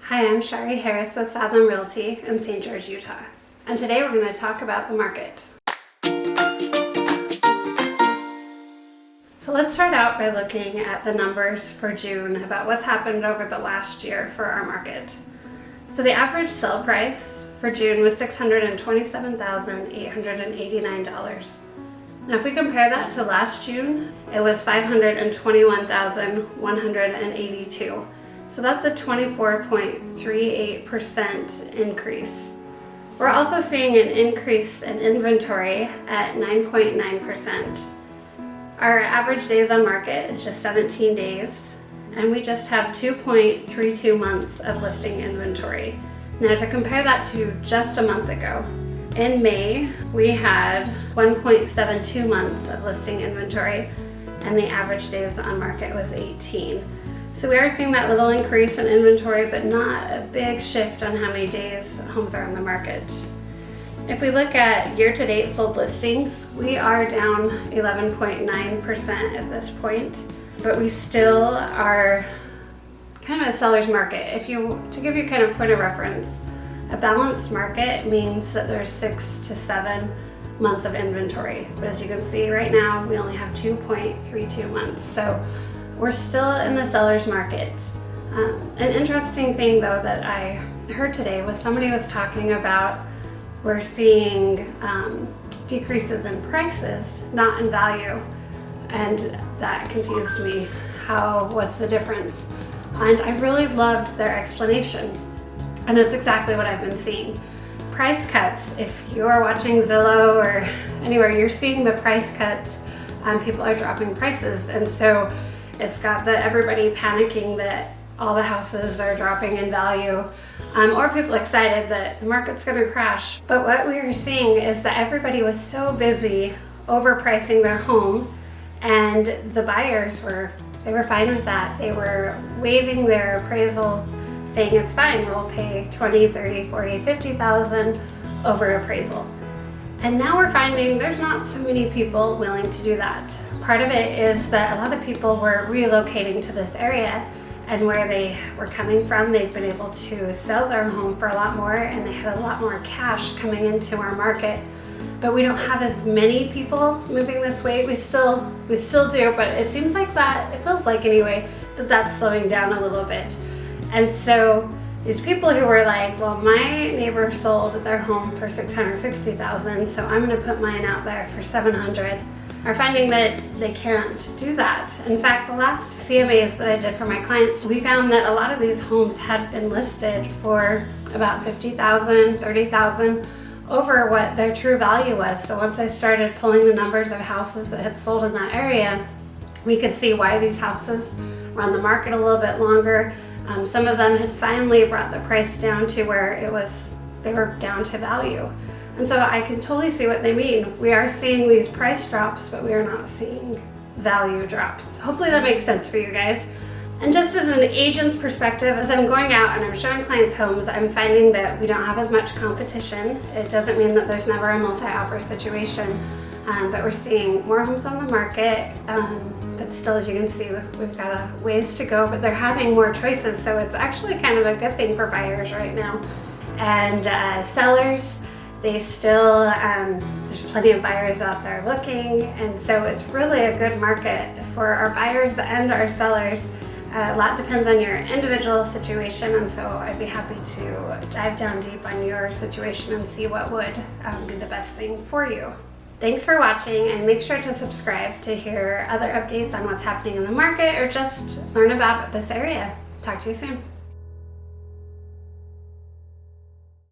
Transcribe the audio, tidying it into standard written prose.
Hi, I'm Sharee Harris with Fathom Realty in St. George, Utah. And today we're going to talk about the market. So let's start out by looking at the numbers for June about what's happened over the last year for our market. So the average sale price for June was $627,889. Now if we compare that to last June, it was $521,182. So that's a 24.38% increase. We're also seeing an increase in inventory at 9.9%. Our average days on market is just 17 days, and we just have 2.32 months of listing inventory. Now to compare that to just a month ago, in May, we had 1.72 months of listing inventory, and the average days on market was 18. So we are seeing that little increase in inventory, but not a big shift on how many days homes are on the market. If we look at year-to-date sold listings, we are down 11.9% at this point, but we still are kind of a seller's market. To give you kind of point of reference, a balanced market means that there's 6 to 7 months of inventory. But as you can see right now, we only have 2.32 months. So we're still in the seller's market. An interesting thing though that I heard today was somebody was talking about we're seeing decreases in prices, not in value. And that confused me. What's the difference? And I really loved their explanation. And that's exactly what I've been seeing. Price cuts, if you are watching Zillow or anywhere, you're seeing the price cuts. People are dropping prices. And so it's got everybody panicking that all the houses are dropping in value, or people excited that the market's going to crash. But what we are seeing is that everybody was so busy overpricing their home, and the buyers were fine with that. They were waiving their appraisals, saying it's fine, we'll pay 20, 30, 40, 50,000 over appraisal. And now we're finding there's not so many people willing to do that. Part of it is that a lot of people were relocating to this area, and where they were coming from, they'd been able to sell their home for a lot more, and they had a lot more cash coming into our market. But we don't have as many people moving this way. We still do, but it seems like it feels like anyway, that's slowing down a little bit. And so these people who were like, well, my neighbor sold their home for $660,000, so I'm gonna put mine out there for $700,000, are finding that they can't do that. In fact, the last CMAs that I did for my clients, we found that a lot of these homes had been listed for about $50,000, $30,000 over what their true value was. So once I started pulling the numbers of houses that had sold in that area, we could see why these houses were on the market a little bit longer. Some of them had finally brought the price down to where they were down to value. And so I can totally see what they mean. We are seeing these price drops, but we are not seeing value drops. Hopefully that makes sense for you guys. And just as an agent's perspective, as I'm going out and I'm showing clients homes, I'm finding that we don't have as much competition. It doesn't mean that there's never a multi-offer situation, but we're seeing more homes on the market. But still, as you can see, we've got a ways to go, but they're having more choices. So it's actually kind of a good thing for buyers right now. And sellers, they still, there's plenty of buyers out there looking. And so it's really a good market for our buyers and our sellers. A lot depends on your individual situation, and so I'd be happy to dive down deep on your situation and see what would be the best thing for you. Thanks for watching, and make sure to subscribe to hear other updates on what's happening in the market or just learn about this area. Talk to you soon.